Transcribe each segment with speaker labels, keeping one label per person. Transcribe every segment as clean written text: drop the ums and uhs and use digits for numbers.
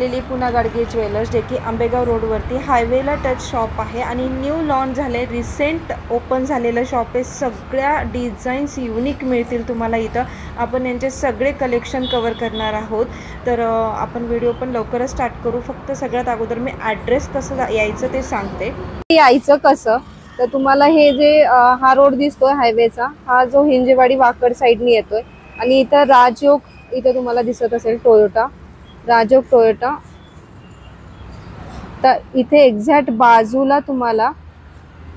Speaker 1: आलेली पुन्हा गाडगे ज्वेलर्स, जे की आंबेगाव रोडवरती हायवेला टच शॉप आहे आणि न्यू लॉन्च झाले, रिसेंट ओपन झालेलं शॉप आहे। सगळ्या डिझाईन्स युनिक मिळतील तुम्हाला इथं। आपण यांचे सगळे कलेक्शन कवर करणार आहोत, तर आपण व्हिडिओ पण लवकरच स्टार्ट करू। फक्त सगळ्यात अगोदर मी ॲड्रेस कसं यायचं ते सांगते।
Speaker 2: यायचं कसं तर तुम्हाला हे जे हा रोड दिसतोय हायवेचा, हा जो हिंजेवाडी वाकड साईडनी येतोय आणि इथं राजयोग इथं तुम्हाला दिसत असेल टोयोटा, राजयोग टोयोटा, तर इथे एक्झॅक्ट बाजूला तुम्हाला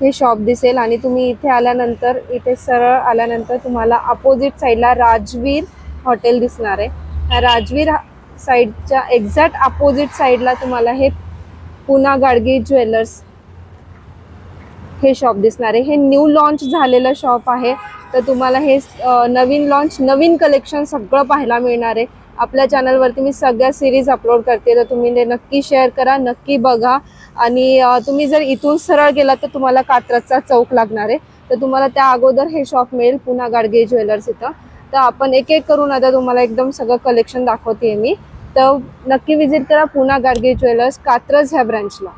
Speaker 2: हे शॉप दिसेल आणि तुम्ही इथे आल्यानंतर इथे सरळ आल्यानंतर तुम्हाला अपोजिट साईडला राजवीर हॉटेल दिसणार आहे। ह्या राजवीर साईडच्या एक्झॅक्ट अपोजिट साईडला तुम्हाला हे पुन्हा गाडगे ज्वेलर्स हे शॉप दिसणार आहे। हे न्यू लॉन्च झालेलं शॉप आहे, तर तुम्हाला हे नवीन लॉन्च नवीन कलेक्शन सगळं पाहायला मिळणार आहे। आपल्या चॅनलवरती मी सगळ्या सिरीज अपलोड करते, तर तुम्ही ते नक्की शेअर करा, नक्की बघा। आणि तुम्ही जर इथून सरळ गेला तर तुम्हाला कात्रजचा चौक लागणार आहे, तर तुम्हाला त्या अगोदर हे शॉप मिळेल पुन्हा गाडगे ज्वेलर्स इथं। तर आपण एक एक करून आता तुम्हाला एकदम सगळं कलेक्शन दाखवते मी, तर नक्की विजिट करा पुन्हा गाडगे ज्वेलर्स कात्रज ह्या ब्रँचला।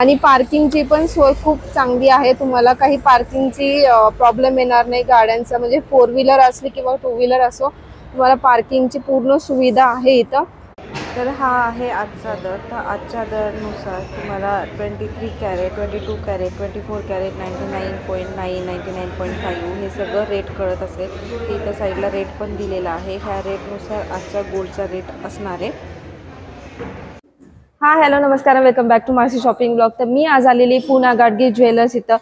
Speaker 2: आणि पार्किंगची पण सोय खूप चांगली आहे, तुम्हाला काही पार्किंगची प्रॉब्लेम येणार नाही गाड्यांचा, म्हणजे 4 व्हीलर असली किंवा 2 व्हीलर असो, तुम्हाला पार्किंगची पूर्ण सुविधा आहे इथं।
Speaker 1: तर हा आहे आजचा दर। तर आजच्या दरनुसार तुम्हाला 23 कॅरेट, 22 कॅरेट, 24 कॅरेट, 99.9, 99.5 हे सगळं रेट कळत असेल। इथं साईडला रेट पण दिलेला आहे, ह्या रेटनुसार आजचा गोल्डचा रेट असणार आहे।
Speaker 2: हा हॅलो नमस्कार, वेलकम बॅक टू मासी शॉपिंग ब्लॉग। तर मी आज आलेली पुन्हा गाडगे ज्वेलर्स इथं।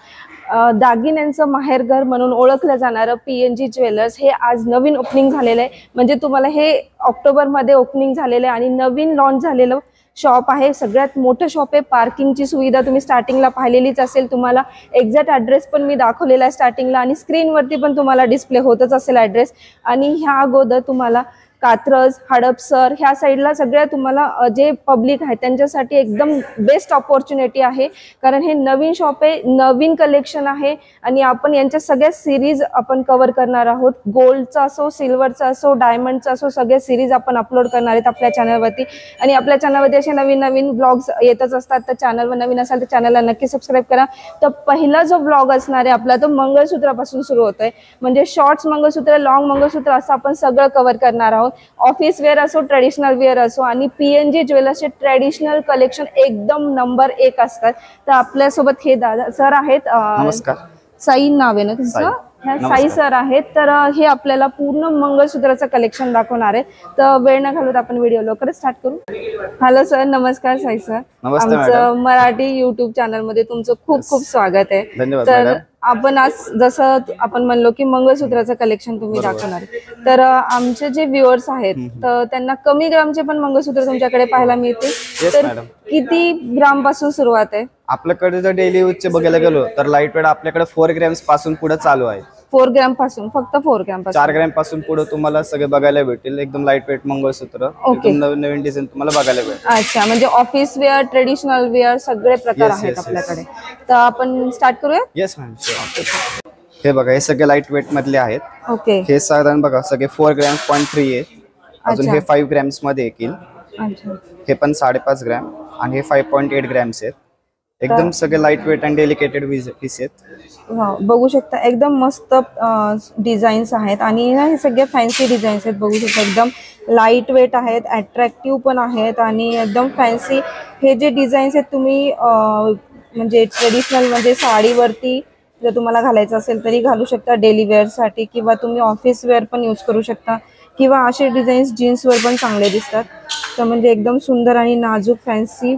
Speaker 2: दागिन्यांचं माहेरघर म्हणून ओळखलं जाणारं PNG ज्वेलर्स हे आज नवीन ओपनिंग झालेलं आहे, म्हणजे तुम्हाला हे ऑक्टोबरमध्ये ओपनिंग झालेलं आहे आणि नवीन लॉन्च झालेलं शॉप आहे। सगळ्यात मोठं शॉप आहे, पार्किंगची सुविधा तुम्ही स्टार्टिंगला पाहिलेलीच असेल, तुम्हाला एक्झॅक्ट ॲड्रेस पण मी दाखवलेला आहे स्टार्टिंगला आणि स्क्रीनवरती पण तुम्हाला डिस्प्ले होतच असेल ॲड्रेस। आणि ह्या अगोदर तुम्हाला कात्रज, हडपसर ह्या साईडला सगळ्या तुम्हाला जे पब्लिक आहे त्यांच्यासाठी एकदम बेस्ट ऑपॉर्च्युनिटी आहे, कारण हे नवीन शॉप आहे, नवीन कलेक्शन आहे आणि आपण यांच्या सगळ्या सिरीज आपण कव्हर करणार आहोत। गोल्डचा असो, सिल्वरचा असो, डायमंडचा असो, सगळ्या सिरीज आपण अपलोड करणार आहेत आपल्या चॅनलवरती। आणि आपल्या चॅनलवरती असे नवीन नवीन ब्लॉग्स येतच असतात, तर चॅनलवर नवीन असाल तर चॅनलला नक्की सबस्क्राईब करा। तर पहिला जो ब्लॉग असणार आहे आपला तो मंगळसूत्रापासून सुरू होतोय, म्हणजे शॉर्ट्स मंगळसूत्र, लॉंग मंगळसूत्र असं आपण सगळं कव्हर करणार आहोत। ऑफिस वेअर असो, ट्रेडिशनल वेअर असो, आणि PNG ज्वेलर्सचे ट्रेडिशनल कलेक्शन एकदम नंबर 1 असतात। तर आपल्यासोबत हे दादा सर आहेत,
Speaker 3: नमस्कार,
Speaker 2: साई नाव आहे ना तुमचं? ह्या साई सर आहेत, तर हे आपल्याला पूर्ण मंगळसूत्राचं कलेक्शन दाखवणार आहे। तर वेळ न घालवता आपण व्हिडिओ लवकरच स्टार्ट करू। हॅलो सर, नमस्कार साई सर, आमचं मराठी YouTube चॅनल मध्ये तुमचं खूप खूप स्वागत आहे।
Speaker 3: धन्यवाद
Speaker 2: तर आपण आज जसं आपण म्हणलो की मंगळसूत्राचं कलेक्शन तुम्ही दाखवणार, तर आमचे जे व्ह्युअर्स आहेत तर त्यांना कमी ग्रामचे पण मंगळसूत्र तुमच्याकडे पाहायला मिळते, तर किती ग्राम पासून सुरुवात आहे?
Speaker 3: आपल्याकडे जर डेली यूजचे बघायला गेलो तर लाईट वेट आपल्याकडे 4 ग्रॅम्स पासून पुढे चालू आहे।
Speaker 2: 4 ग्रॅम पासून, फक्त 4 ग्रॅम पासून?
Speaker 3: 4 ग्रॅम पासून पुढे तुम्हाला सगळे बघायला भेटेल, एकदम लाईट वेट मंगळसूत्र, एकदम नवीन नवीन डिझाइन तुम्हाला बघायला भेटेल।
Speaker 2: अच्छा, म्हणजे ऑफिस वेअर, ट्रेडिशनल वेअर सगळे प्रकार आहेत आपल्याकडे। तर आपण स्टार्ट करूया?
Speaker 3: Yes ma'am. हे बघा, हे सगळे लाईट वेट मधले आहेत।
Speaker 2: ओके,
Speaker 3: हे साधारण बघा सगळे 4 ग्रॅम्स 0.3 आहे। अजून हे 5 ग्रॅम्स मध्ये येईल, हे पण 5.5 ग्रॅम, आणि हे 5.8 ग्रॅम्स आहेत। एकदम सगळे लाईट वेट आणि डेलिकेटेड पीस आहेत।
Speaker 2: बघू शकता एकदम मस्त डिझाईन्स आहेत आणि हे सगळे फॅन्सी डिझाईन्स आहेत। बघू शकता एकदम लाईट वेट आहेत, अट्रॅक्टिव्ह पण आहेत आणि एकदम फॅन्सी। हे जे डिझाईन्स आहेत तुम्ही म्हणजे ट्रेडिशनल, म्हणजे साडीवरती जर तुम्हाला घालायचं असेल तरी घालू शकता डेली वेअरसाठी, किंवा तुम्ही ऑफिस वेअर पण यूज करू शकता, किंवा असे डिझाईन्स जीन्सवर पण चांगले दिसतात। तर म्हणजे एकदम सुंदर आणि नाजूक फॅन्सी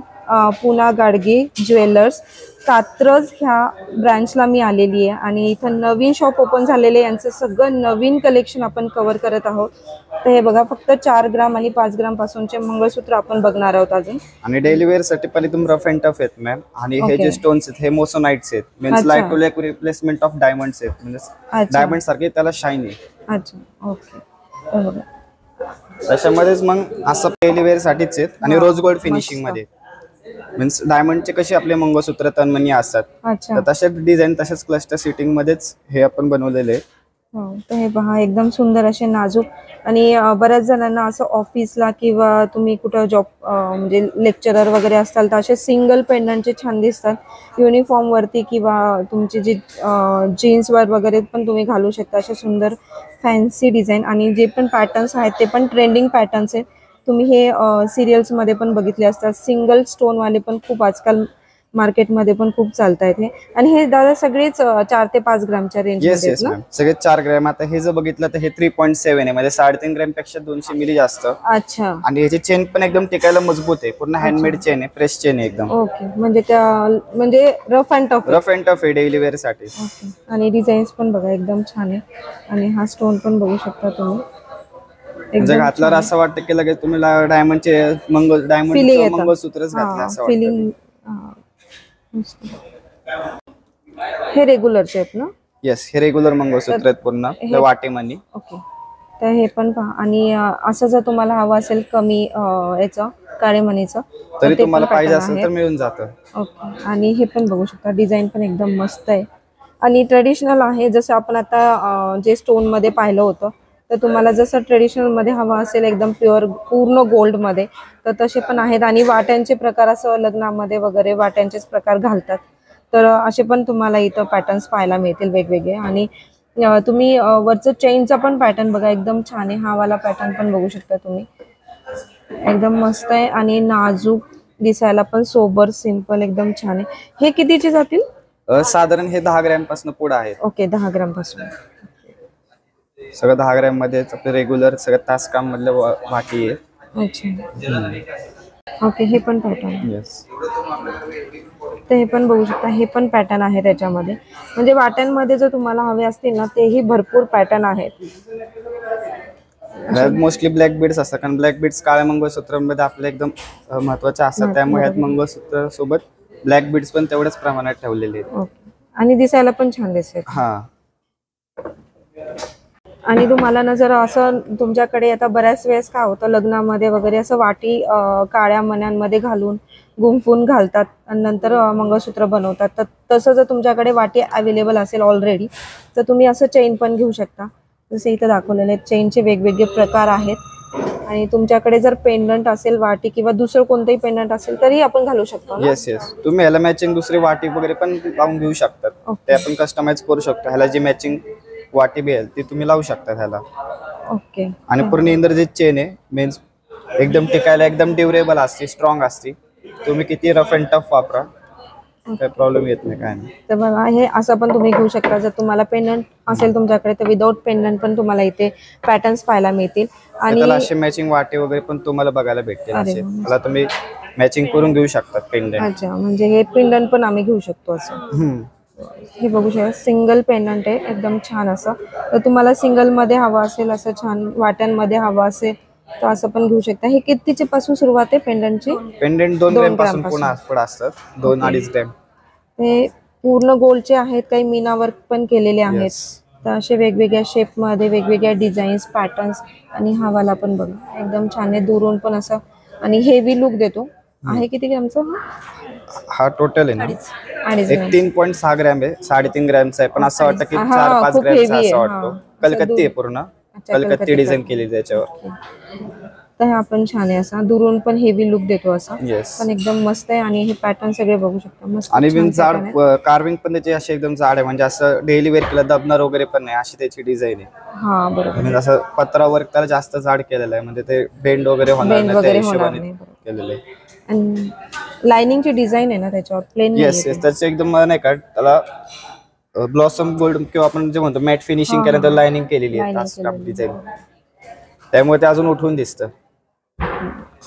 Speaker 2: पुन्हा गाडगे ज्वेलर्स कात्रज ह्या ब्रँचला मी आलेली आहे आणि इथं नवीन शॉप ओपन झालेले, यांचं सगळं नवीन कलेक्शन आपण कव्हर करत आहोत। तर हे बघा, फक्त 4 ग्राम आणि 5 ग्राम पासूनचे मंगळसूत्र आपण बघणार आहोत अजून।
Speaker 3: आणि डेली वेअर साठी पण एकदम रफ अँड टफ आहेत मॅम। आणि हे जे स्टोन्स आहेत हे मोसोनाइट्स आहेत, means light to light replacement of diamonds आहेत, म्हणजे डायमंड सारखे त्याला शाईन आहे।
Speaker 2: अच्छा, ओके।
Speaker 3: त्याच्यामध्येच मग असं डेली वेअर साठीच आहेत आणि रोज गोल्ड फिनिशिंग मध्ये, मीन्स डायमंडचे कसे आपले मंगळसूत्र तन्मणी असतात, तर तशाच डिझाईन, तशाच क्लस्टर सिटिंग मध्येच हे आपण बनवलेले आहे।
Speaker 1: हो, तर हे पहा एकदम सुंदर असे नाजूक आणि बऱ्याच जणांना असं ऑफिसला किंवा तुम्ही कुठं जॉब म्हणजे लेक्चरर वगैरे असताल तर असे सिंगल पेंडंटचे छान दिसतात युनिफॉर्म वरती किंवा तुमची जी जीन्सवर वगैरे पण तुम्ही घालू शकता असे सुंदर फॅन्सी डिझाईन आणि जे पण पॅटर्न्स आहेत ते पण ट्रेंडिंग पॅटर्न्स आहेत. तुम्ही हे सिरियल्समध्ये पण बघितले असतात सिंगल स्टोनवाले पण खूप आजकाल मार्केटमध्ये पण खूप चालतायत हे आणि हे दादा सगळेच 4 ते 5 ग्रामच्या रेंज
Speaker 3: येस
Speaker 1: मध्ये
Speaker 3: येस
Speaker 1: आहेत ना.
Speaker 3: मॅम, सगळे 4 ग्रॅम. आता हे जर बघितलं तर हे 3.7 आहे, म्हणजे 3.5 ग्रॅम पेक्षा 200 मिली जास्त.
Speaker 1: अच्छा
Speaker 3: आणि याची चेन पण एकदम टिकायला मजबूत आहे, पूर्ण हँडमेड चेन आहे, प्रेस चेन आहे एकदम.
Speaker 1: ओके म्हणजे म्हणजे rough and tough
Speaker 3: rough and tough आहे डेली वेअर साठी.
Speaker 1: ओके आणि डिझाईन्स पण बघा एकदम छान आहे आणि हा स्टोन पण बघू शकता तुम्ही
Speaker 3: म्हणजे घातल्यावर असं वाटतं की लगेच तुम्ही डायमंडचे डायमंडचं मंगळसूत्रच घातलं असं वाटतं.
Speaker 1: फिलिंग हे रेग्युलरचे आहेत ना.
Speaker 3: येस, हे रेग्युलर मंगळसूत्र आहेत पूर्ण वाटेमनी.
Speaker 1: ओके तर हे पण पहा आणि असं जर तुम्हाला हवं असेल कमी याचं काळे मणीचं
Speaker 3: तरी तुम्हाला पाहिजे असेल तर मिळून जातं.
Speaker 1: ओके आणि हे पण बघू शकता डिझाईन पण एकदम मस्त आहे आणि ट्रेडिशनल आहे जसं आपण आता जे स्टोन मध्ये पाहिलं होतं तर तुम्हाला जसं ट्रेडिशनल मध्ये हवं असेल एकदम प्युअर पूर्ण गोल्ड मध्ये तर तसे पण आहेत आणि वाट्यांचे प्रकार असं लग्नामध्ये वगैरे वाट्यांचेच प्रकार घालतात तर असे पण तुम्हाला इथं पॅटर्न्स पाहायला मिळतील वेगवेगळे आणि तुम्ही वरचं चेनचा पण पॅटर्न बघा एकदम छान आहे हा वाला पॅटर्न पण बघू शकता तुम्ही एकदम मस्त आहे आणि नाजूक दिसायला पण सोबर सिंपल एकदम छान आहे. हे कितीचे जातील?
Speaker 3: साधारण हे 10 ग्रॅम पासून पुढे आहेत.
Speaker 1: ओके 10 ग्रॅम पासून
Speaker 3: सगळं 10 ग्रॅम मध्ये आपलं रेग्युलर सगळं तासकाम मधलं वाटी आहे.
Speaker 1: अच्छा ओके हे पण पॅटर्न
Speaker 3: येस,
Speaker 1: तर हे पण बघू शकता हे पण पॅटर्न आहे त्याच्यामध्ये म्हणजे वाट्यांमध्ये जर तुम्हाला हवे असतील ना तेही भरपूर पॅटर्न आहेत.
Speaker 3: मोस्टली ब्लॅक बीड्स असतात कारण ब्लॅक बीड्स काळ्या मंगळसूत्रांमध्ये आपल्या एकदम महत्वाचे असतात त्यामुळे ह्यात मंगळसूत्र सोबत ब्लॅक बीड्स पण तेवढ्याच प्रमाणात ठेवलेले आहेत.
Speaker 1: ओके आणि दिसायला पण छान दिसते.
Speaker 3: हा
Speaker 1: आणि तुम्हाला ना जर असं तुमच्याकडे आता बऱ्याच वेळेस काय होतं लग्नामध्ये वगैरे असं वाटी काळ्या मण्यांमध्ये घालून गुंफून घालतात आणि नंतर मंगळसूत्र बनवतात तर तसं जर तुमच्याकडे वाटी अवेलेबल असेल ऑलरेडी तर तुम्ही असं चेन पण घेऊ शकता जसे इथं दाखवलेले आहेत. चेनचे वेगवेगळे प्रकार आहेत आणि तुमच्याकडे जर पेंडंट असेल वाटी किंवा दुसरं कोणतंही पेंडंट असेल तरी आपण घालू शकतो.
Speaker 3: येस येस, तुम्ही ह्याला मॅचिंग दुसरी वाटी वगैरे पण लावून घेऊ शकतात. ते आपण कस्टमाइज करू शकतो. ह्याला जी मॅचिंग वाटी मिळेल ती तुम्ही लावू शकता ह्याला.
Speaker 1: ओके
Speaker 3: आणि पूर्ण इंद्रजीत चेन आहे मीन्स एकदम टिकायला एकदम ड्युरेबल असते, स्ट्रॉंग असते. तुम्ही किती रफ अँड टफ वापरा काही प्रॉब्लेम येत नाही काय नाही.
Speaker 1: तर बघा हे असं पण तुम्ही घेऊ शकता जर तुम्हाला पेंडंट असेल तुमच्याकडे तर विदाउट पेंडंट पण तुम्हाला इथे पॅटर्न्स पाहायला मिळतील आणि
Speaker 3: असे मॅचिंग वाटे वगैरे पण तुम्हाला बघायला भेटतील. असे त्याला तुम्ही मॅचिंग करून घेऊ शकता पेंडंट.
Speaker 1: अच्छा म्हणजे हे पेंडंट पण आम्ही घेऊ शकतो असं. हे बघू शकता सिंगल पेंडंट आहे एकदम छान असं. तर तुम्हाला सिंगल मध्ये हवं असेल असं छान वाट्यांमध्ये हवं असेल तर असं पण घेऊ शकता. हे कितीचे पासून सुरुवात आहे पेंडंटची?
Speaker 3: पेंडंट 2 ग्रॅम पासून पुढे असतात 2-2.5 ग्रॅम.
Speaker 1: ते पूर्ण गोल्डचे आहेत काही मीना वर्क पण केलेले आहेत. तर असे वेगवेगळ्या शेप मध्ये वेगवेगळ्या डिझाईन्स पॅटर्न्स आणि हा वाला पण बघा एकदम छान आहे दुरून पण असं आणि हेवी लुक देतो. आहे किती ग्रॅमचं?
Speaker 3: हा टोटल आहे ना 3.6 ग्रॅम आहे. 3.5 ग्रॅमचा आहे पण असं वाटतं की 4-5 ग्रॅमचा असं वाटतो. कलकत्ती आहे पूर्ण कलकत्ती डिझाईन केली त्याच्यावर.
Speaker 1: तर हा पण छान आहे असा दुरून पण हेवी लुक देतो असा पण एकदम मस्त आहे आणि हे पॅटर्न सगळे बघू शकता मस्त.
Speaker 3: आणि जाड कार्विंग पण त्याची अशी एकदम जाड आहे म्हणजे असं डेली वेअर केलं दबणार वगैरे पण नाही अशी त्याची डिझाईन आहे.
Speaker 1: हा बरोबर
Speaker 3: म्हणजे असं पत्रा वर्क त्याला जास्त जाड केलेलं आहे म्हणजे ते बेंड वगैरे होणार नाही त्या हिशोबाने केलेलं आहे.
Speaker 1: आणि लाइनिंगची डिझाईन आहे ना त्याच्यावर प्लेन.
Speaker 3: येस येस त्याचं एकदम नाही का त्याला ब्लॉसम गोल्ड किंवा आपण जे म्हणतो मॅट फिनिशिंग केल्यानंतर लाइनिंग केलेली आहे डिझाईन त्यामुळे ते अजून उठून दिसतं.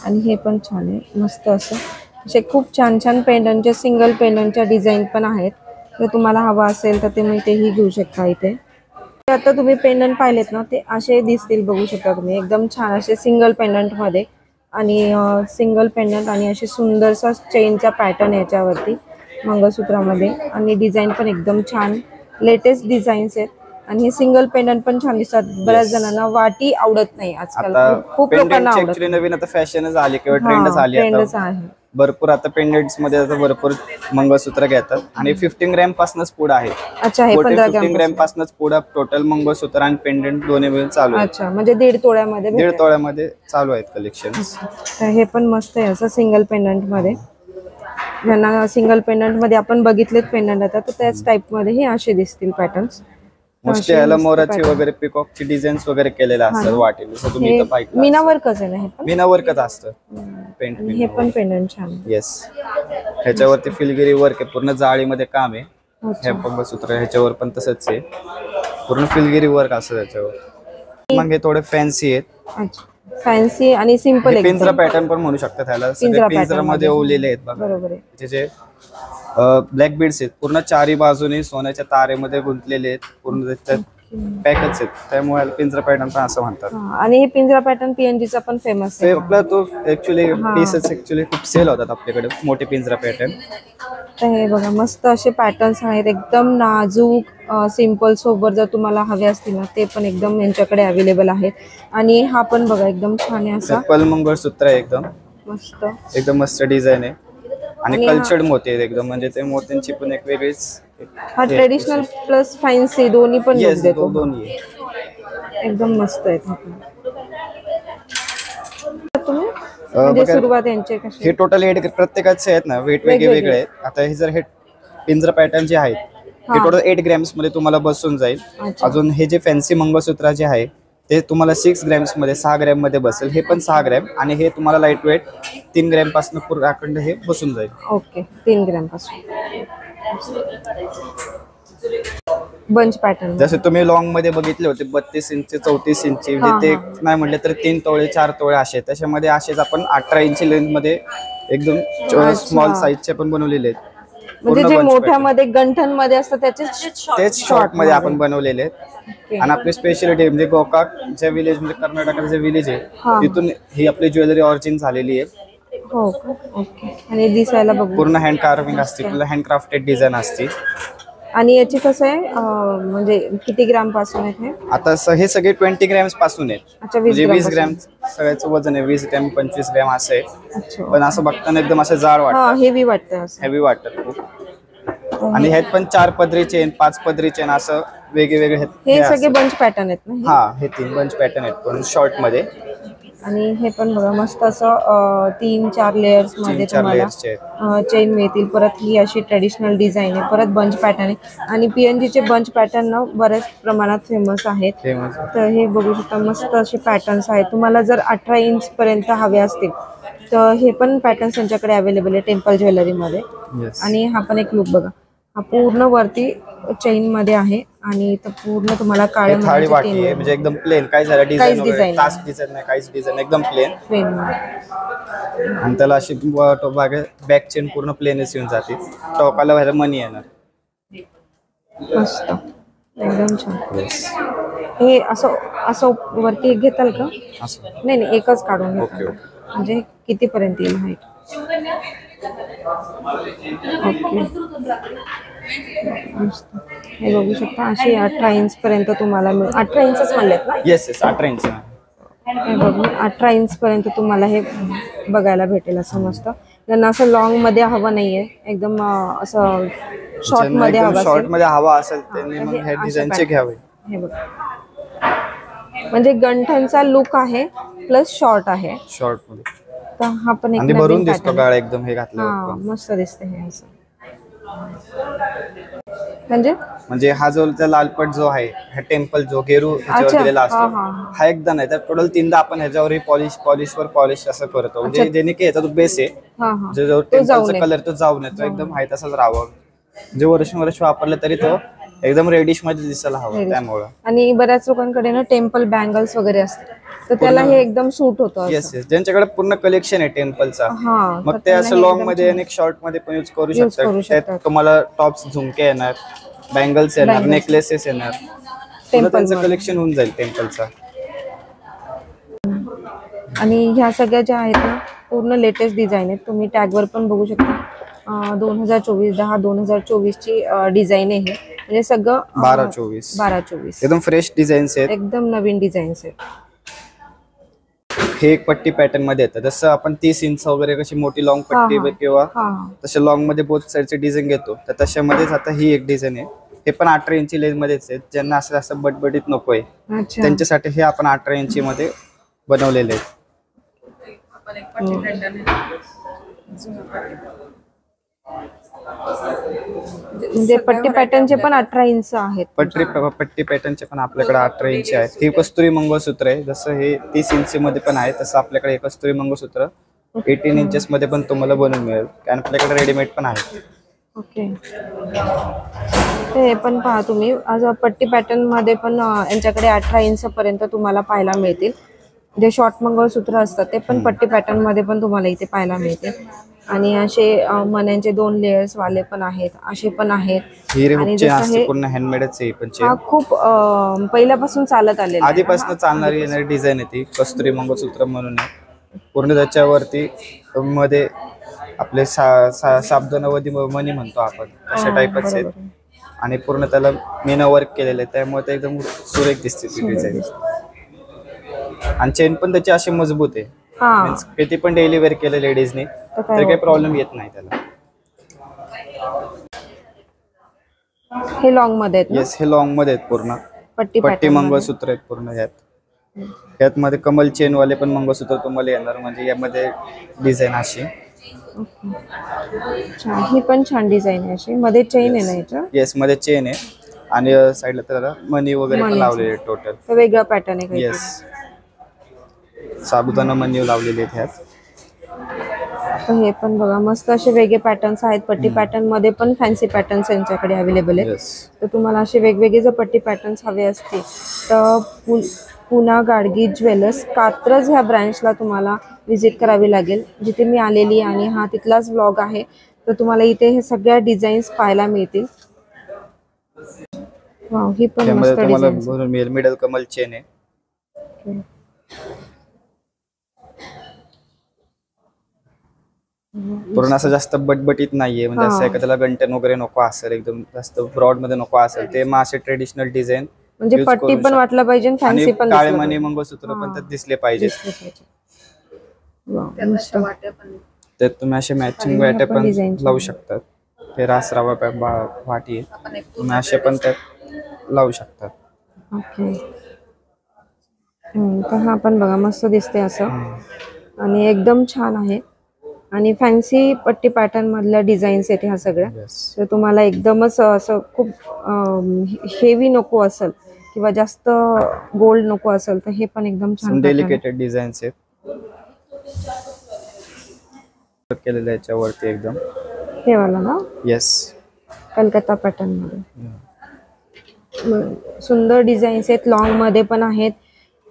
Speaker 1: आणि हे पण छान आहे मस्त असं असे खूप छान छान पेंडंटचे सिंगल पेंडंटच्या डिझाईन पण आहेत. जर तुम्हाला हवा असेल तर तुम्ही तेही घेऊ शकता. इथे आता तुम्ही पेंडंट पाहिलेत ना ते असे दिसतील बघू शकता तुम्ही एकदम छान असे सिंगल पेंडंट मध्ये आणि सिंगल पेंडंट आणि असे सुंदरसा चेनचा पॅटर्न याच्यावरती मंगळसूत्रामध्ये आणि डिझाईन पण एकदम छान लेटेस्ट डिझाईन्स आहेत आणि हे सिंगल पेंडंट पण छान दिसतात. बऱ्याच जणांना वाटी आवडत नाही आजकाल खूप लोकांना आवडत.
Speaker 3: नवीन आता फॅशनच आली किंवा ट्रेंडच आली
Speaker 1: ट्रेंडच आहे
Speaker 3: भरपूर आता पेंडेंट्स मध्ये आता भरपूर मंगळसूत्र घेतात आणि 15 ग्रॅम पासूनच पुढे आहे.
Speaker 2: अच्छा, हे
Speaker 3: 15 ग्रॅम पासूनच पुढे टोटल मंगळसूत्र आणि पेंडेंट दोन्ही मिळून चालू आहे.
Speaker 2: अच्छा, म्हणजे 1.5 तोळ्यामध्ये
Speaker 3: 1.5 तोळ्यामध्ये चालू आहेत कलेक्शन.
Speaker 2: तर हे पण मस्त आहे असं सिंगल पेंडंट मध्ये. ज्यांना सिंगल पेंडंट मध्ये आपण बघितलेत पेंडंट आता, तर त्याच टाइप मध्ये हे असे दिसतील पॅटर्न्स.
Speaker 3: मोस्टली याला मोराची वगैरे पिकॉकची डिझाईन्स वगैरे केलेल्या असतात वाटेल. जसं तुम्ही इथं पाहिलं
Speaker 2: मीना वर्कच आहे ना हे पण.
Speaker 3: मीना वर्कच असतं पेंट.
Speaker 2: हे पण पेंडंट छान आहे.
Speaker 3: येस, ह्याच्यावरती फिलगिरी वर्क आहे, पूर्ण जाळीमध्ये काम आहे. हे मंगळसूत्र ह्याच्यावर पण तसंच आहे, पूर्ण फिलगिरी वर्क असतं त्याच्यावर. मग हे थोडे फॅन्सी आहेत.
Speaker 2: अच्छा, फॅन्सी आणि सिंपल
Speaker 3: हे
Speaker 2: एकदम.
Speaker 3: पिंजरा पॅटर्न पण म्हणू शकतात ह्याला. सगळे पिंजरामध्ये ओवलेले आहेत बघा.
Speaker 2: बरोबर आहे.
Speaker 3: त्याचे ब्लॅक बीड्स आहेत, पूर्ण चारी बाजूने सोन्याच्या तारेमध्ये गुंतलेले आहेत, पूर्ण त्याच्यात पॅकच आहेत, त्यामुळे याला पिंजरा पॅटर्न पण असं म्हणतात.
Speaker 2: आणि हे पिंजरा पॅटर्न पीएनजीचा पण फेमस आहे.
Speaker 3: आपला तो ऍक्च्युली पीसेस ऍक्च्युली खूप सेल होतात आपल्याकडे, मोठे पिंजरा पॅटर्न.
Speaker 2: तर हे बघा मस्त असे पॅटर्न्स आहेत, एकदम नाजूक सिंपल सोबर जर तुम्हाला हवे असतील ना ते पण एकदम यांच्याकडे अवेलेबल आहेत. आणि हा पण बघा एकदम छान आहे असा
Speaker 3: पल मंगळसूत्र आहे, एकदम
Speaker 2: मस्त,
Speaker 3: एकदम मस्त डिझाईन आहे. आणि कल्चर्ड मोती आहेत एकदम, म्हणजे ते मोत्यांची पण एक वेगळीच.
Speaker 2: हा ट्रेडिशनल प्लस फॅन्सी दोन्ही पण लुक देतो.
Speaker 3: दोन्ही
Speaker 2: एकदम मस्त आहेत. तुम्ही म्हणजे सुरुवात यांचे कशी?
Speaker 3: हे टोटल 8 प्रत्येकाचे आहेत ना, वेट वेगळे आहेत. आता हे जर हे पिंजरा पॅटर्न जे आहेत हे टोटल 8 ग्रॅम्स मध्ये तुम्हाला बसून जाईल. अजून हे जे फॅन्सी मंगळसूत्र जे आहे ते तुम्हाला 6 ग्रॅम्स मध्ये 6 ग्रॅम मध्ये बसेल. हे पण 6 ग्रॅम आणि हे तुम्हाला लाईट वेट 3 ग्रॅम पासून पूर्ण अखंड हे बसून जाईल.
Speaker 2: ओके, 3 ग्रॅम पासून. बंच पॅटर्न
Speaker 3: जसे तुम्ही लॉंग मध्ये बघितले होते 32 इंच 34 इंच, म्हणजे ते नाही म्हटले तर 3 तोळे 4 तोळे असे. त्याच्यामध्ये असेच आपण 18 इंच लेंथ मध्ये एकदम स्मॉल साईजचे पण बनवलेले आहेत.
Speaker 2: म्हणजे जे मोठ्यामध्ये गंठन मध्ये असतात
Speaker 3: तेच शॉर्ट मध्ये आपण बनवलेले आहेत. आणि आपली स्पेशालिटी म्हणजे गोकाक ज्या विलेज म्हणजे कर्नाटकाचं जे विलेज आहे तिथून ही आपली ज्वेलरी ऑरिजिन झालेली आहे.
Speaker 2: हो, ओके. आणि दिसायला बघू
Speaker 3: पूर्ण हँड कार्विंग असते, पूर्ण हँडक्राफ्टेड डिझाईन असते.
Speaker 2: आणि याची कसं आहे म्हणजे किती ग्राम पासून आहे हे?
Speaker 3: आता हे सगळे 20 ग्रॅम्स पासून आहेत.
Speaker 2: अच्छा,
Speaker 3: म्हणजे 20 ग्रॅम सगळ्याचं वजन आहे. 20 ग्रॅम 25 ग्रॅम असं आहे. पण असं बघताना एकदम असं जाड वाटतं,
Speaker 2: हेवी वाटतं,
Speaker 3: हेवी वाटतं खूप. आणि ह्यात पण 4 पदरी चेन 5 पदरी चेन असं वेगवेगळे
Speaker 2: हे सगळे बंच पॅटर्न आहेत ना?
Speaker 3: हा, हे 3 बंच पॅटर्न आहेत पण शॉर्ट मध्ये.
Speaker 2: आणि हे पण बघा मस्त असं 3-4 लेयर्स मध्ये तुम्हाला चेन मिळतील. परत ही अशी ट्रेडिशनल डिझाईन आहे, परत बंच पॅटर्न आहे. आणि पीएनजी चे बंच पॅटर्न ना बऱ्याच प्रमाणात फेमस आहेत. तर हे बघू शकता मस्त असे पॅटर्न्स आहेत. तुम्हाला जर 18 इंच पर्यंत हवे असतील तर हे पण पॅटर्न्स त्यांच्याकडे अवेलेबल आहे टेम्पल ज्वेलरी मध्ये. आणि हा पण एक लुक बघा, हा पूर्ण वरती चेन मध्ये आहे आणि इथं पूर्ण तुम्हाला काळ्या
Speaker 3: थाळी वाटी आहे, म्हणजे एकदम प्लेन. काय झालं डिझाईन वगैरे टास्क डिझाईन नाही, काहीच डिझाईन, एकदम प्लेन. आणि त्याला अशी बॅक चेन पूर्ण प्लेनच येऊन जाते. टोकाला व्हायला मनी येणार.
Speaker 2: मस्त, एकदम छान. हे असं असं वरती घेताल का? नाही, एकच काढून घेताल. म्हणजे किती पर्यंत येईल हाईट? ओके, हे बघू शकता अशी 18 इंच पर्यंत तुम्हाला 18 इंचच म्हणलेत ना?
Speaker 3: Yes, 18 inch.
Speaker 2: हे बघू 18 इंच पर्यंत तुम्हाला हे बघायला भेटेल. असं मस्त. त्यांना असं लॉंग मध्ये हवं नाहीये, एकदम असं शॉर्ट मध्ये हवं असेल,
Speaker 3: शॉर्ट मध्ये हवा असेल त्यांनी मग हे डिझाईनचे घ्यावे.
Speaker 2: हे बघा, म्हणजे गंठनचा लुक आहे प्लस शॉर्ट आहे
Speaker 3: शॉर्ट मध्ये.
Speaker 2: तर हा पण एक
Speaker 3: आणि भरून दिसतो गाळा एकदम हे घातल्यावर.
Speaker 2: मस्त दिसते हे असं. म्हणजे
Speaker 3: हा जो लालपट जो आहे, हा टेम्पल जो गेरू ह्याच्यावर दिलेला असतो, हा एकदा नाही तर टोटल 3दा आपण ह्याच्यावर पॉलिश असं करतो. म्हणजे जेणे की याचा जो बेस आहे जो टेम्पलचा कलर तो जाऊन येतो, एकदम आहे तसाच राहावं. जे वर्ष वापरलं तरी तो एकदम रेडिश मध्ये दिसायला हवं त्यामुळे.
Speaker 2: आणि बऱ्याच लोकांकडे ना टेम्पल बँगल्स वगैरे असतात, तर त्याला हे एकदम सूट होतं.
Speaker 3: येस, ज्यांच्याकडे पूर्ण कलेक्शन आहे टेम्पलचा, मग ते असं लॉंग मध्ये आणि शॉर्ट मध्ये पण यूज करू शकतात. त्यात तुम्हाला टॉप्स झुमके येणार, बँगल्स येणार, नेकलेसेस येणार, त्यांचं कलेक्शन होऊन जाईल टेम्पलचा.
Speaker 2: आणि ह्या सगळ्या ज्या आहेत ना पूर्ण लेटेस्ट डिझाईन आहेत. तुम्ही टॅगवर पण बघू शकता 2024 ची डिझाईन आहे. म्हणजे सगळं
Speaker 3: 12-24
Speaker 2: 12-24
Speaker 3: एकदम फ्रेश डिझाईन्स आहेत,
Speaker 2: एकदम नवीन डिझाईन्स आहेत.
Speaker 3: हे एक पट्टी पॅटर्न मध्ये येतं. जसं आपण 30 इंच वगैरे कशी मोठी लॉंग पट्टी किंवा तसे लॉंग मध्ये बोथ साईडचे डिझाईन घेतो, तर तशामध्येच आता ही एक डिझाईन आहे. हे पण 18 इंची लेंथ मध्येच आहे. ज्यांना असं असं बटबटीत नकोय त्यांच्यासाठी हे आपण 18 इंची मध्ये बनवलेले आहे.
Speaker 2: म्हणजे पट्टी पॅटर्नचे पण 18 इंच आहेत.
Speaker 3: पट्टी पॅटर्नचे पण आपल्याकडे 18 इंची आहेत. ही कस्तुरी मंगळसूत्र आहे. जसं हे 30 इंची मध्ये पण आहे, तसं आपल्याकडे हे कस्तुरी मंगळसूत्र 18 इंचेस मध्ये पण तुम्हाला बनवून मिळेल. कारण आपल्याकडे रेडीमेड पण आहे.
Speaker 2: ओके, ते पण पहा तुम्ही. आज पट्टी पॅटर्न मध्ये पण यांच्याकडे 18 इंच पर्यंत तुम्हाला पाहायला मिळतील. जे शॉर्ट मंगळसूत्र असतात ते पण पट्टी पॅटर्न मध्ये पण तुम्हाला इथे पाहायला मिळते. आणि असे मण्यांचे 2 लेयर्स वाले पण आहेत, असे पण आहेत. आणि जसं हे
Speaker 3: पूर्ण हँडमेडच आहे. पण
Speaker 2: हा खूप पहिल्यापासून चालत आलेला आहे.
Speaker 3: आधीपासून चालणारी येणारी डिझाईन आहे ती कस्तुरी मंगळसूत्र म्हणून आहे. पूर्ण त्याच्यावरती मध्ये आपले साबदानावधी मणी म्हणतो आपण, अशा टाईपच आहेत. आणि पूर्ण त्याला मीना वर्क केलेलं आहे, त्यामुळे ते एकदम सुरेख दिसते ती डिझाईन. आणि चेन पण त्याची अशी मजबूत आहे. किती पण डेली वेअर केलं लेडीजने तर काही प्रॉब्लेम येत नाही त्याला.
Speaker 2: हे लॉंग मध्ये आहेत.
Speaker 3: येस, हे लॉंग मध्ये आहेत. पूर्ण पट्टी मंगळसूत्र आहेत पूर्ण. यात मध्ये कमल चेन वाले पण मंगळसूत्र तुम्हाला येणार. म्हणजे यामध्ये डिझाईन अशी.
Speaker 2: ही पण छान डिझाईन आहे. अशी मध्ये चेन आहे ना याच्या?
Speaker 3: येस, मध्ये चेन आहे आणि साईडला त्याला मनी वगैरे पण लावलेले आहेत. टोटल
Speaker 2: वेगळा पॅटर्न आहे.
Speaker 3: येस, साबुदाणा मनी लावलेले आहेत ह्यात.
Speaker 2: हे पण बघा मस्त असे वेगळे पॅटर्न्स आहेत. पट्टी पॅटर्न मध्ये पण फॅन्सी पॅटर्न्स यांच्याकडे अवेलेबल आहेत. तर तुम्हाला असे वेगवेगळे जर पट्टी पॅटर्न्स हवे असतील तर पुना गाडगी ज्वेलर्स कात्रज ह्या ब्रँचला तुम्हाला व्हिजिट करावी लागेल, जिथे मी आलेली. आणि हा तिथलाच व्लॉग आहे. तर तुम्हाला इथे हे सगळ्या डिझाईन्स पाहायला मिळतील. वाव, ही पण मस्त डिझाईन.
Speaker 3: मिडल कमल चेन आहे. पूर्ण असं जास्त बटबटीत नाहीये. म्हणजे असं एखाद्याला गंटन वगैरे नको असेल, एकदम जास्त ब्रॉड मध्ये नको असेल, ते मग असे ट्रेडिशनल डिझाईन
Speaker 2: म्हणजे पट्टी पण वाटलं पाहिजे, फॅन्सी पण
Speaker 3: काळे मणी मंगळसूत्र पण त्यात दिसले पाहिजे. त्यात तुम्ही असे मॅचिंग वाट्या पण लावू शकतात. हे रासरावा वाटी आहे, तुम्ही असे पण त्यात लावू शकतात.
Speaker 2: ओके, तर हा पण बघा मस्त दिसते असं. आणि एकदम छान आहे. आणि फॅन्सी पट्टी पॅटर्न मधल्या डिझाईन्स आहेत ह्या सगळ्या. तर तुम्हाला एकदमच असं खूप हेवी नको असेल किंवा जास्त गोल्ड नको असेल तर हे पण एकदम छान
Speaker 3: डेलिकेटेड डिझाईन्स आहेत केलेले याच्यावरती एकदम.
Speaker 2: हे वाला ना?
Speaker 3: येस,
Speaker 2: कलकत्ता पॅटर्न मध्ये सुंदर डिझाईन्स आहेत. लॉंग मध्ये पण आहेत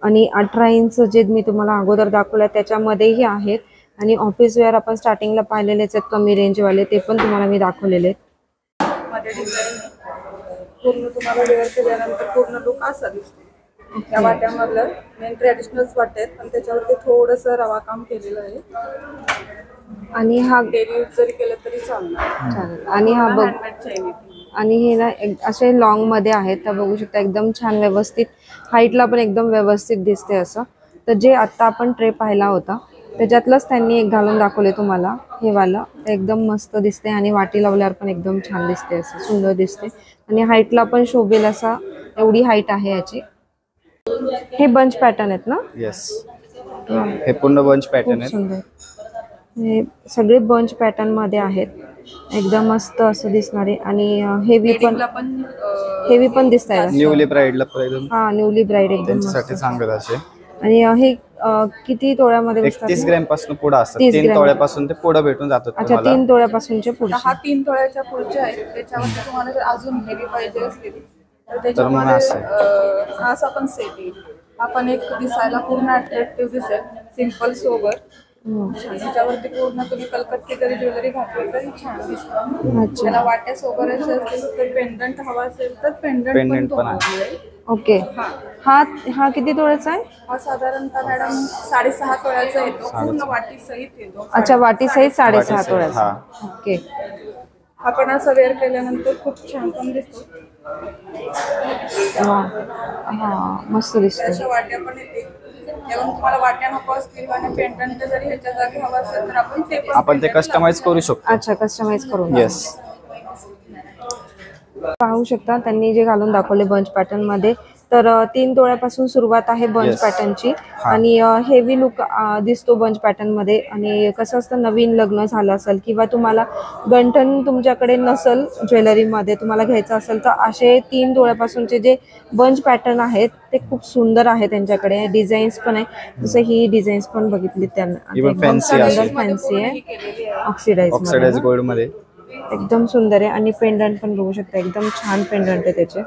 Speaker 2: आणि 18 इंच जे मी तुम्हाला अगोदर दाखवलं त्याच्यामध्येही आहेत. आणि ऑफिस वेअर आपण स्टार्टिंगला पाहिलेलेच आहेत कमी रेंज वाले, ते पण तुम्हाला मी दाखवलेले आहेत.
Speaker 4: पूर्ण तुम्हाला वेअर केल्यानंतर पूर्ण लुक असा दिसतो. त्या वाट्यामधलं मेन ट्रॅडिशनल वाटे आहेत, पण त्याच्यावरती थोडंसं रवा काम केलेलं आहे.
Speaker 2: आणि हा
Speaker 4: डेली यूज जरी केलं तरी चालेल.
Speaker 2: आणि हा बघ,
Speaker 4: चैन
Speaker 2: आणि हे ना असे लॉंग मध्ये आहेत. तर बघू शकता एकदम छान व्यवस्थित, हाईटला पण एकदम व्यवस्थित दिसते असं. तर जे आता आपण ट्रे पाहिला होता त्याच्यातलंच त्यांनी एक घालून दाखवले तुम्हाला. हे वाला एकदम मस्त दिसते आणि वाटी लावल्यावर पण एकदम छान दिसते, असं सुंदर दिसते. आणि हाईटला पण शोभेल असा, एवढी हाईट आहे याची. हे बंच पॅटर्न आहेत ना?
Speaker 3: येस, हे पूर्ण बंच पॅटर्न आहेत.
Speaker 2: सुंदर, हे सगळे बंच पॅटर्न मध्ये आहेत. एकदम मस्त असं दिसणारे. आणि हेवी पण दिसत आहे.
Speaker 3: न्यूली ब्राइडला
Speaker 2: हा, न्यूली ब्राइड एकदम
Speaker 3: त्यांच्यासाठी सांगत असे.
Speaker 2: आणि हे किती तोळ्यामध्ये बसतात?
Speaker 3: 31 ग्रॅम पासून पुढे असतात. 3 तोळ्यापासून ते पुढे भेटून जातात.
Speaker 2: अच्छा, 3 तोळ्यापासूनचे पुढे.
Speaker 4: हा 3 तोळ्याच्या पुढचे आहेत. त्याच्यामध्ये तुम्हाला जर अजून हेवी पाहिजे असतील तर त्याच्यामध्ये हा असा पण सेट येईल. आपण एक दिसायला पूर्ण अट्रॅक्टिव्ह दिसेल, सिंपल सोबर. त्याच्यावरती पूर्ण तुम्ही कलकत्ती जरी ज्वेलरी घातली तरी छान दिसतं. त्याला वाट्या सोबर असे असतील तर पेंडंट हवा असेल तर पेंडंट पण आहे.
Speaker 2: ओके, हा किती तोळ्याचा आहे?
Speaker 4: हा साधारणतः मॅडम 6.5 तोळ्याचा येतो, पूर्ण वाटी सहित येतो.
Speaker 2: अच्छा, वाटी सहित 6.5 तोळ्याचा. ओके,
Speaker 4: आपण असं वेअर केल्यानंतर खूप छान पण दिसतो.
Speaker 2: हा, मस्त दिसतो.
Speaker 4: अशा वाट्या पण येते. जेव्हा तुम्हाला वाट्या नको असतील आणि पेंडंट जरी ह्याच्या जागी हवं असेल तर आपण ते
Speaker 3: आपण ते कस्टमाइज करू शकतो.
Speaker 2: अच्छा, कस्टमाइज करून
Speaker 3: येस.
Speaker 2: पाहू शकता त्यांनी जे घालून दाखवले बंच पॅटर्न मध्ये. तर 3 तोळ्यापासून सुरुवात आहे बंच
Speaker 3: Yes.
Speaker 2: पॅटर्नची.
Speaker 3: हा.
Speaker 2: आणि हेवी लुक दिसतो बंच पॅटर्न मध्ये. आणि कसं असतं, नवीन लग्न झालं असेल किंवा तुम्हाला गंठण तुमच्याकडे नसेल ज्वेलरीमध्ये, तुम्हाला घ्यायचं असेल तर असे 3 तोळ्यापासूनचे जे बंच पॅटर्न आहेत ते खूप सुंदर आहे. त्यांच्याकडे डिझाईन्स पण आहे, जसं ही डिझाईन्स पण बघितली त्यांना.
Speaker 3: Even
Speaker 2: एकदम
Speaker 3: fancy अशी.
Speaker 2: सुंदर फॅन्सी आहे, ऑक्सिडाइज
Speaker 3: ऑक्सिडाइज गोल्ड मध्ये.
Speaker 2: एकदम सुंदर आहे. आणि पेंडंट पण बघू शकता, एकदम छान पेंडंट आहे त्याचे.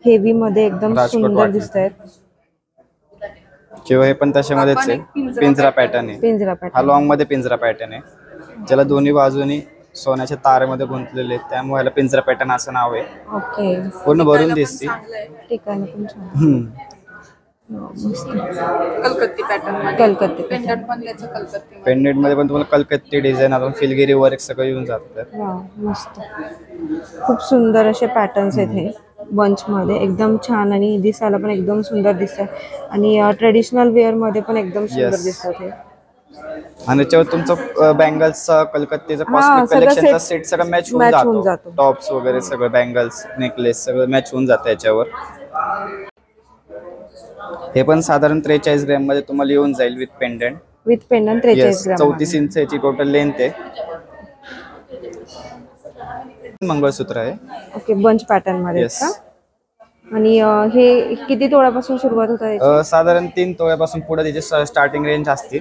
Speaker 2: हेवी मध्ये एकदम
Speaker 3: राजकोट
Speaker 2: सुंदर
Speaker 3: वाटलं.
Speaker 2: दिसत आहेत.
Speaker 3: किंवा हे पण तशामध्येच आहे, पिंजरा पॅटर्न आहे.
Speaker 2: पिंजरा
Speaker 3: हा
Speaker 2: पॅटर्न.
Speaker 3: लॉंग मध्ये पिंजरा पॅटर्न आहे, ज्याला दोन्ही बाजूनी सोन्याच्या तारेमध्ये गुंतलेले आहेत, त्यामुळे याला पिंजरा पॅटर्न असं नाव आहे.
Speaker 2: ओके,
Speaker 3: पूर्ण भरून दिसते.
Speaker 2: ठीक आहे ना, पण छान.
Speaker 3: हम्म.
Speaker 2: मस्त.
Speaker 4: कलकत्ती पॅटर्न
Speaker 2: कलकत्ती
Speaker 4: पेंडंट पण त्याचं कलकत्ती
Speaker 3: पेंडेंट मध्ये पण तुम्हाला कलकत्ती डिझाईन, अजून फिलगिरी वर्क सगळं येऊन जातं.
Speaker 2: वा, मस्त. खूप सुंदर असे पॅटर्न्स आहेत हे बंच मध्ये, एकदम छान. आणि दिसायला पण एकदम सुंदर दिसतात. आणि ट्रेडिशनल वेअर मध्ये पण एकदम सुंदर
Speaker 3: Yes.
Speaker 2: दिसतात हे.
Speaker 3: आणि त्याच्यावर तुमचं बँगल्सचा कलकत्तीचा
Speaker 2: हा,
Speaker 3: कॉस्मेटिक
Speaker 2: सगळं
Speaker 3: कलेक्शनचा
Speaker 2: set
Speaker 3: सेट सगळं मॅच
Speaker 2: match होऊन
Speaker 3: होऊन
Speaker 2: जातो.
Speaker 3: जातो. टॉप्स वगैरे सगळं, बँगल्स, नेकलेस सगळं मॅच होऊन जातं याच्यावर. हे पण साधारण 43 ग्रॅम मध्ये तुम्हाला येऊन जाईल with pendant.
Speaker 2: With pendant 43 gram.
Speaker 3: 34 inch याची टोटल लेंथ आहे. मंगळसूत्र आहे.
Speaker 2: ओके, बंच पॅटर्न मध्ये
Speaker 3: येस.
Speaker 2: का? आणि हे किती तोळ्यापासून सुरुवात होत आहे?
Speaker 3: साधारण 3 तोळ्यापासून पुढे त्याची स्टार्टिंग रेंज असते.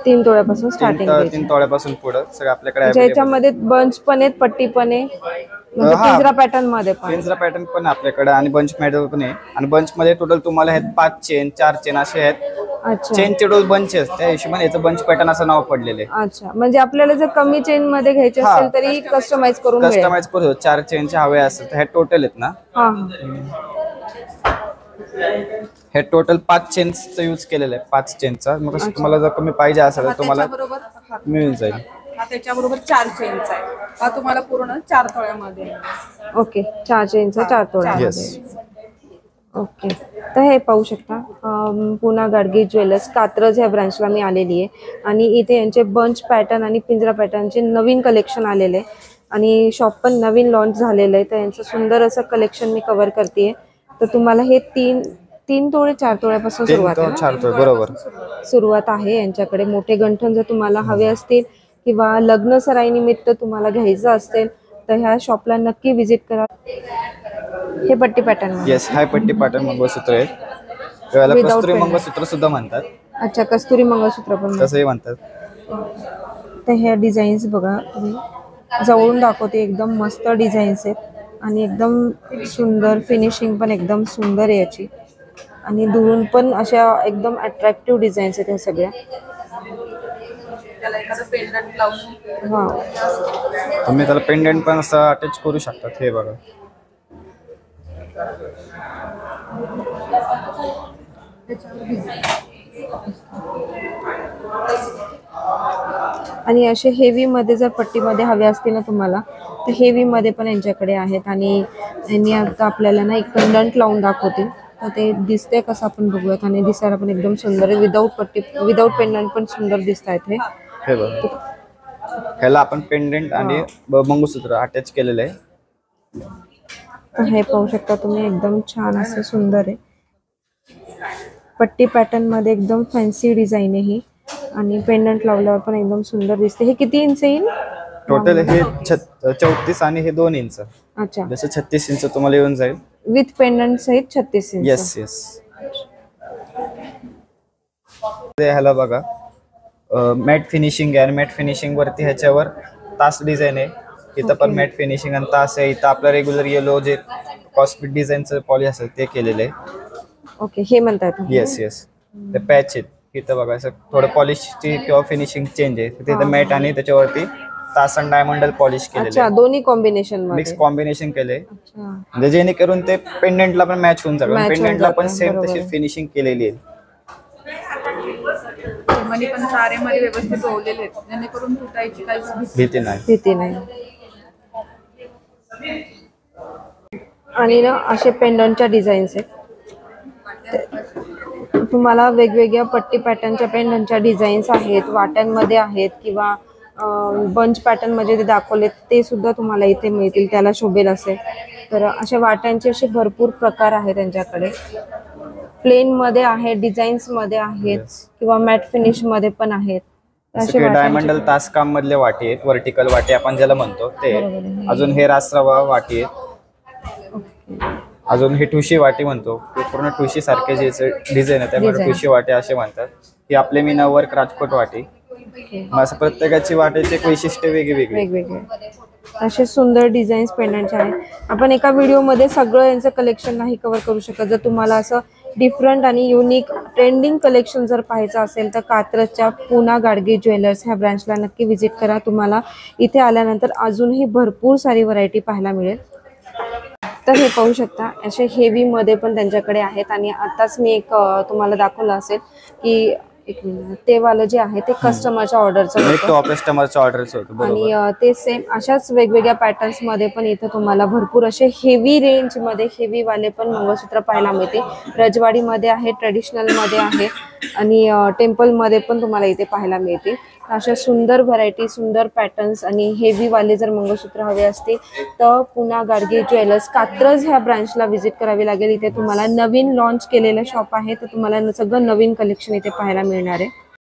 Speaker 2: 3 तोळ्यापासून स्टार्टिंग.
Speaker 3: 3 तोळ्यापासून पुढे सगळं आपल्याकडे available
Speaker 2: ज्याच्यामध्ये बंच पण आहेत, पट्टी पण आहे, म्हणजे
Speaker 3: हा.
Speaker 2: पिंजरा पॅटर्न मध्ये पण.
Speaker 3: पिंजरा पॅटर्न पण आहे आपल्याकडे आणि बंच मॅडल पण आहे. आणि बंच मध्ये टोटल तुम्हाला आहेत 5 चेन, 4 चेन असे आहेत.
Speaker 2: अच्छा,
Speaker 3: चेनचे डोल बंच आहेत, त्या हिशोबाने याचं बंच पॅटर्न असं नाव पडलेलं आहे.
Speaker 2: अच्छा. म्हणजे आपल्याला जर कमी चेन मध्ये घ्यायचे
Speaker 3: हा.
Speaker 2: असेल तरी कस्टमाइज करून मिळेल.
Speaker 3: कस्टमाइज करू 4 चेनचे हवे असेल तर हे टोटल आहेत ना.
Speaker 2: हा.
Speaker 3: हे टोटल 5 चेन्सचं यूज केलेलं आहे, 5 चेनचा. मग तुम्हाला जर कमी पाहिजे असेल तर तुम्हाला
Speaker 4: त्याच्याबरोबर
Speaker 3: मिळून जाईल.
Speaker 4: हा त्याच्याबरोबर 4 चेनचा आहे. हा तुम्हाला पूर्ण 4 तोळ्यामध्ये आहे.
Speaker 2: ओके, 4 चेनचा 4 तोळ्यामध्ये.
Speaker 3: येस.
Speaker 2: ओके, तर हे पाहू शकता, पुन्हा गाडगे ज्वेलर्स कात्रज ह्या ब्रांचला मी आलेली आहे. आणि इथे यांचे बंच पॅटर्न आणि पिंजरा पॅटर्नचे नवीन कलेक्शन आलेले आहे. आणि शॉप पण नवीन लॉन्च झालेलं आहे, तर यांचं सुंदर असं कलेक्शन मी कव्हर करते. तर तुम्हाला हे 3 तोळे 4 तोळ्यापासून
Speaker 3: 3
Speaker 2: सुरुवात
Speaker 3: ते
Speaker 2: आहे ना?
Speaker 3: 4 तोळे बरोबर.
Speaker 2: सुरुवात आहे यांच्याकडे. मोठे गंठण जर तुम्हाला हवे असतील किंवा लग्न सराईनिमित्त तुम्हाला घ्यायचं असेल तर ह्या शॉपला नक्की व्हिजिट करा. हे पट्टी पॅटर्न.
Speaker 3: येस, हाय पट्टी पॅटर्न मंगळसूत्र आहे. त्याला
Speaker 2: Without
Speaker 3: कस्तुरी
Speaker 2: pendant.
Speaker 3: मंगळसूत्र सुद्धा म्हणतात,
Speaker 2: अच्छा, कस्तुरी मंगळसूत्र पण.
Speaker 3: तसंही म्हणतात.
Speaker 2: तर ह्या डिझाईन्स बघा तुम्ही, जवळून दाखवते, एकदम मस्त डिझाईन्स आहेत. आणि एकदम सुंदर फिनिशिंग पण एकदम सुंदर आहे याची. आणि दुरून पण अशा एकदम अट्रॅक्टिव्ह डिझाईन्स आहेत ह्या सगळ्या.
Speaker 4: त्याला एखादं पेंडंट लावून
Speaker 2: हा.
Speaker 3: तुम्ही त्याला पेंडंट पण असं अटॅच करू शकतात. हे बघा,
Speaker 2: आणि असे हेवी मध्ये जर पट्टीमध्ये हवे असतील ना तुम्हाला, तर हेवी मध्ये पण यांच्याकडे आहेत. आणि यांनी आता आपल्याला ना एक पेंडंट लावून दाखवतील, तर ते दिसते कसं आपण बघूयात. आणि दिसायला पण एकदम सुंदर आहे. विदाऊट पट्टी, विदाऊट पेंडंट पण सुंदर दिसत आहेत हे.
Speaker 3: हे बघा, ह्याला आपण पेंडंट आणि मंगळसूत्र अटॅच केलेलं आहे.
Speaker 2: तर हे पाहू शकता तुम्ही, एकदम छान असं सुंदर आहे. पट्टी पॅटर्न मध्ये एकदम फॅन्सी डिझाईन आहे ही. आणि पेंडंट लावल्यावर पण एकदम सुंदर दिसते. हे किती इंच येईल
Speaker 3: टोटल? हे 34 आणि हे 2 इंच.
Speaker 2: अच्छा,
Speaker 3: जसं 36 इंच तुम्हाला येऊन जाईल.
Speaker 2: विथ पेंडंट सहित 36 इंच.
Speaker 3: Yes yes. ह्याला बघा, मॅट फिनिशिंग आहे. आणि मॅट फिनिशिंग वरती ह्याच्यावर तास डिझाईन आहे. इथं पण मॅट फिनिशिंग आणि तास आहे. इथं आपलं रेग्युलर येलो जे कॉस्मेटिक डिझाईनचं पॉलिश असेल ते केलेलं आहे.
Speaker 2: ओके, हे म्हणतात.
Speaker 3: Yes yes. ते पॅच आहेत. इथं बघा, असं थोडं पॉलिशची किंवा फिनिशिंग चेंज आहे. तिथे मॅट आणि त्याच्यावरती तास आणि डायमंडल पॉलिश केलेले
Speaker 2: अच्छा,
Speaker 3: आहे.
Speaker 2: दोन्ही कॉम्बिनेशन मध्ये.
Speaker 3: मिक्स कॉम्बिनेशन केलंय,
Speaker 2: अच्छा,
Speaker 3: म्हणजे जेणेकरून ते पेंडंटला पण मॅच होऊन जाईल.
Speaker 2: Match होऊन
Speaker 3: पेंडंटला पण
Speaker 2: जातं,
Speaker 3: सेम
Speaker 2: बरोबर
Speaker 3: तशी
Speaker 2: आहे.
Speaker 3: फिनिशिंग केलेली आहे.
Speaker 4: मनी पण तारेमध्ये व्यवस्थित ओवलेले आहेत, जेणेकरून तुटायची काहीच
Speaker 3: भीती नाही.
Speaker 2: भीती नाही. आणि ना असे पेंडंटच्या डिझाईन्स आहेत. तुम्हाला वेगवेगळ्या पट्टी पॅटर्नच्या पेंडंटच्या डिझाईन्स आहेत, वाट्यांमध्ये आहेत किंवा बंच पॅटर्न मध्ये ते दाखवले ते सुद्धा तुम्हाला इथे मिळतील, त्याला शोभेल असे. तर अशा वाट्यांचे असे भरपूर प्रकार आहेत त्यांच्याकडे. प्लेन मध्ये आहेत, डिझाईन्स मध्ये आहेत किंवा मॅट फिनिश मध्ये पण आहेत. असे
Speaker 3: डायमंडल तासकाम मधले वाटी आहेत, व्हर्टिकल वाटी आपण ज्याला म्हणतो ते. अजून हे रासरवा वाटी आहेत. अजून हे ठुशी वाटी म्हणतो, ते पूर्ण ठुशी सारखे जे डिझाईन आहे त्यामुळे ठुशी वाटी असे म्हणतात. ही आपले मीना वर्क राजकोट वाटी. असं प्रत्येकाची वाटेचे एक वैशिष्ट्य वेगवेगळे.
Speaker 2: असे सुंदर डिझाईन्स पेंडंटचे आहेत. आपण एका व्हिडिओमध्ये सगळं यांचं कलेक्शन नाही कव्हर करू शकत. जर तुम्हाला असं डिफरंट आणि युनिक ट्रेंडिंग कलेक्शन जर पाहायचं असेल तर कात्रजच्या पुना गाडगे ज्वेलर्स ह्या ब्रँचला नक्की व्हिजिट करा. तुम्हाला इथे आल्यानंतर अजूनही भरपूर सारी व्हरायटी पाहायला मिळेल. तर हे पाहू शकता असे हेवी मध्ये पण त्यांच्याकडे आहेत. आणि आताच मी एक तुम्हाला दाखवलं असेल की एक मिनिट, ते वालं जे आहे ते कस्टमरच्या ऑर्डरचं होतं आणि ते सेम अशाच वेगवेगळ्या पॅटर्न्स मध्ये पण इथं तुम्हाला भरपूर असे हेवी रेंज मध्ये हेवी वाले पण मंगळसूत्र पाहायला मिळते. रजवाडी मध्ये आहे, ट्रेडिशनल मध्ये आहे आणि टेम्पल मध्ये पण तुम्हाला इथे पाहायला मिळते. अशा सुंदर व्हरायटी, सुंदर पॅटर्न्स आणि हेवी वाले जर मंगळसूत्र हवे असते तर पुना गाडगे ज्वेलर्स कात्रज ह्या ब्रांचला व्हिजिट करावी लागेल. इथे तुम्हाला नवीन लॉन्च केलेलं शॉप आहे, तर तुम्हाला सगळं नवीन कलेक्शन इथे पाहायला मिळणार आहे.